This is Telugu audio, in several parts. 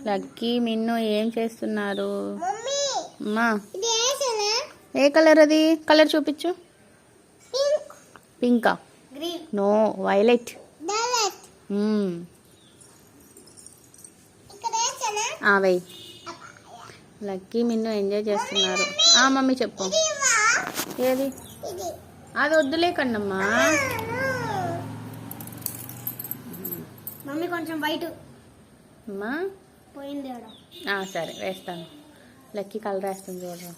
లక్కీ మిన్ను ఏం చేస్తున్నారు? అమ్మా ఏ కలర్ అది? కలర్ చూపించు. పింకా? No, violet. వెయ్. లక్కీ మిన్ను ఎంజాయ్ చేస్తున్నారు. మమ్మీ చెప్పు. ఏది? అది వద్దులే కన్నమ్మా. మమ్మీ కొంచెం వైట్ అమ్మా పోయింది. సరే వేస్తాను. లక్కీ కలర్ వేస్తుంది చూడు.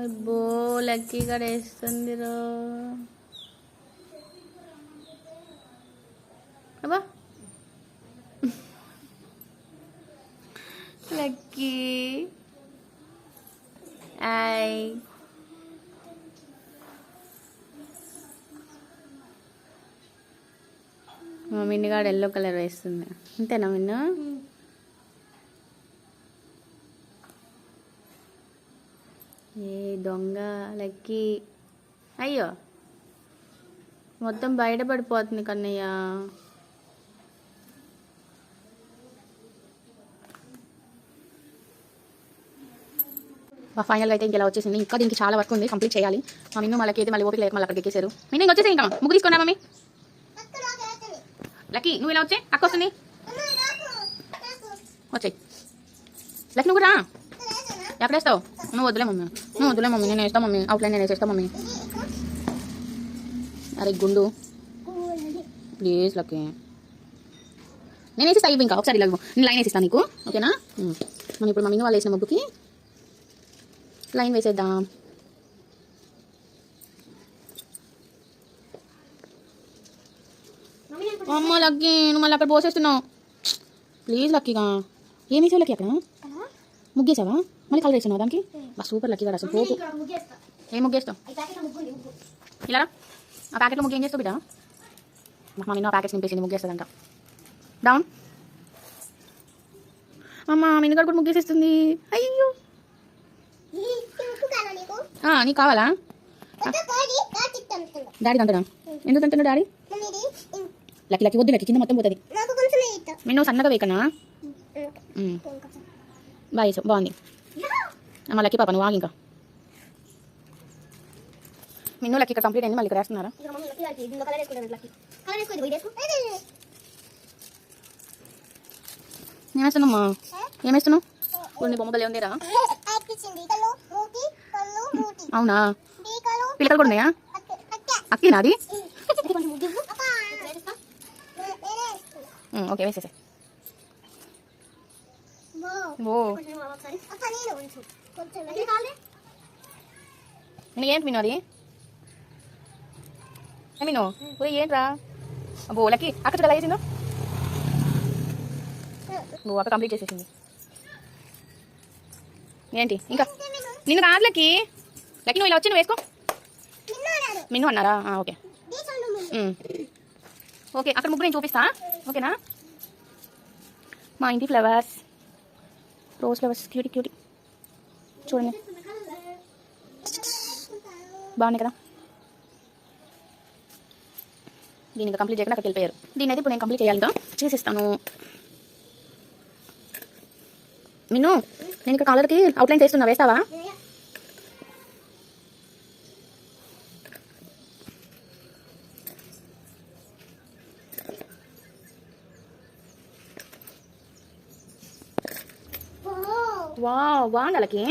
అబ్బో లక్కీ కూడా వేస్తుంది రో. అబ్బా లక్కీ మా మిన్నుగాడు ఎల్లో కలర్ వేస్తుంది. అంతేనా మిన్ను? ఏ దొంగ లక్కీ. అయ్యో మొత్తం బయటపడిపోతుంది కన్నయ్య. ఫైనల్గా అయితే ఇంకెలా వచ్చేసింది. ఇంకా దీనికి చాలా వర్క్ ఉంది, కంప్లీట్ చేయాలి. మా మిన్ను మళ్ళీ మళ్ళీ ఓపిక లేక మళ్ళీ అక్కడికి ఎక్కేసారు. మిన్ను ఇంక వచ్చేసి ఇంకా ముగ్గు తీసుకున్నా మమ్మీ. లక్కీ నువ్వు ఇలా వచ్చే అక్క వస్తుంది. వచ్చాయి లక్కీ, నువ్వు రా. ఎక్కడ వేస్తావు? నువ్వు వద్దులే మమ్మీ, నేను వేస్తాను మమ్మీ. అవుట్లైన్ నేను వేసేస్తాను మమ్మీ. అరే గుండు ప్లీజ్ లక్కీ. నేను వేసిస్తా ఇవి. ఇంకా ఒకసారి ఇలా నేను లైన్ వేసిస్తాను నీకు, ఓకేనా? మనం ఇప్పుడు మమ్మీ వాళ్ళు వేసిన ముగ్గుకి లైన్ వేసేద్దాం. అమ్మ లక్కీ నువ్వు మళ్ళీ అక్కడ పోసేస్తున్నావు. ప్లీజ్ లక్కీగా. ఏం వేసావు లక్కీ? అక్కడ ముగ్గేసావా? మళ్ళీ కలర్ వేస్తున్నావు దానికి? బా సూపర్ లక్కీ గారు. అసలు పోపు. ఏం ముగ్గేస్తావు? ఇలా ఆ ప్యాకెట్లో ముగ్గు ఏం చేస్తావు బిడ్డ? మా మిన్ను ఆ ప్యాకెట్స్ నింపేసింది, ముగ్గేస్తుందంట. డౌన్. అమ్మ మిన్నుగాడు కూడా ముగ్గేసేస్తుంది. అయ్యో నీకు కావాలా? డాడీ అంటున్నా. ఎందుకు అంటున్నాడు డాడీ? లక్కీ లక్కీ వద్దు లక్కీ, కింద మొత్తం పోతుంది. మిన్ను సన్నగా వేయకనా? బాగా వేసావు, బాగుంది. అమ్మ లక్కీ పాప నువ్వు ఆగి. ఇంకా మిన్ను లక్కీ ఇక్కడ కంప్లీట్ అయింది. మళ్ళీ ఇక్కడ వేస్తున్నారా? ఏమేస్తున్నామ్మా? ఏమేస్తున్నావు? కొన్ని బొమ్మ బలే ఉందిరా. అవునా? పిల్లకలు కూడా ఉన్నాయా? అక్కేనా అది? ఓకే వేసేసా. ఓ ఏంటి మిన్ను అది? మిన్ను ఏంట్రా? అబ్బో లక్కీ అక్క చూడ ఎలా చేసిందో. నువ్వు అక్క కంప్లీట్ చేసేసింది. ఏంటి ఇంకా? నిన్ను కాదు లక్కీ. లక్కీ నువ్వు ఇలా వచ్చి నువ్వు వేసుకో. మిన్ను అన్నారా? Okay okay. అక్కడ ముగ్గురు నేను చూపిస్తా, ఓకేనా? మా ఇంటి flowers, rose flowers, cutie cutie చూడండి, బాగున్నాయి కదా? దీన్ని ఇంకా కంప్లీట్ చేయకుండా అక్కడికి వెళ్ళిపోయారు. దీన్ని అయితే ఇప్పుడు నేను కంప్లీట్ చేయాలి, చేసేస్తాను. మిన్ను నేను ఇక్కడ కాలర్కి అవుట్లైన్ చేస్తున్నా, వేస్తావా? బాగుంది వాళ్ళకి.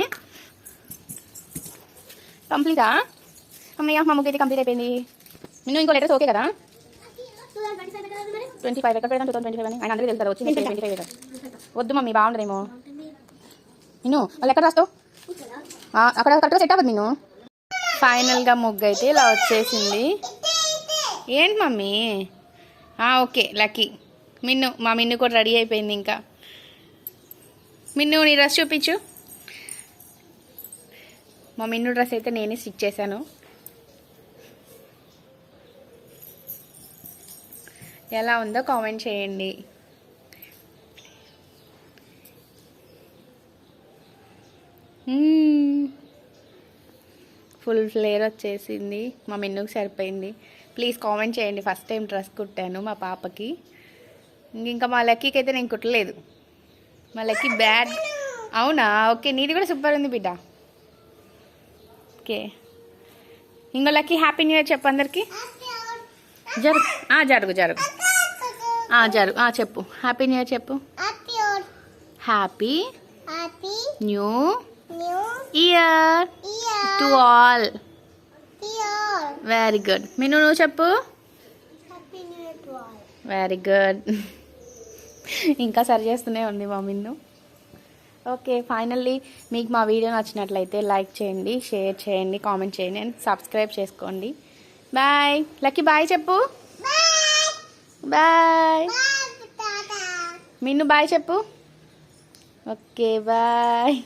కంప్లీటా? అమ్మయ్య మా ముగ్గు అయితే కంప్లీట్ అయిపోయింది. నిన్ను ఇంకో లెటర్స్ ఓకే కదా? 25 ఎక్కడ పెడతాను? 2025 అని ఆయన అందరికీ తెలుసు వచ్చి 25 వద్దు మమ్మీ బాగుండదేమో. నిన్ను వాళ్ళు ఎక్కడ రాస్తావు? అక్కడ కరెక్ట్గా సెట్ అవ్వదు నిన్ను. ఫైనల్గా ముగ్గు అయితే ఇలా వచ్చేసింది. ఏంటి మమ్మీ? Okay lucky. మిన్ను మా మిన్ను కూడా రెడీ అయిపోయింది. ఇంకా మిన్ను నీ డ్రెస్ చూపించు. మా మిన్ను డ్రెస్ అయితే నేనే స్టిచ్ చేశాను. ఎలా ఉందో కామెంట్ చేయండి. ఫుల్ ఫ్లేర్ వచ్చేసింది. మా మిన్నుకి సరిపోయింది. ప్లీజ్ కామెంట్ చేయండి. ఫస్ట్ టైం డ్రెస్ కుట్టాను మా పాపకి. ఇంకా మా లక్కీకి అయితే నేను కుట్టలేదు. మా లక్కీ బ్యాడ్. అవునా? ఓకే, నీది కూడా సూపర్ ఉంది బిడ్డ. ఓకే, ఇంకో లక్కీ హ్యాపీ న్యూ ఇయర్ చెప్పు అందరికి. జరుగు జరుగు జరుగు జరుగు చెప్పు. హ్యాపీ న్యూ ఇయర్ చెప్పు. Happy new year to all. Very good. Meenu నువ్వు చెప్పు. Very good. ఇంకా సరి చేస్తూనే ఉంది మా మిన్ను. ఓకే, ఫైనల్లీ మీకు మా వీడియో నచ్చినట్లయితే లైక్ చేయండి, షేర్ చేయండి, కామెంట్ చేయండి అండ్ సబ్స్క్రైబ్ చేసుకోండి. Bye Lucky. బాయ్ చెప్పు. బాయ్ మిన్ను. బాయ్ చెప్పు. Okay bye.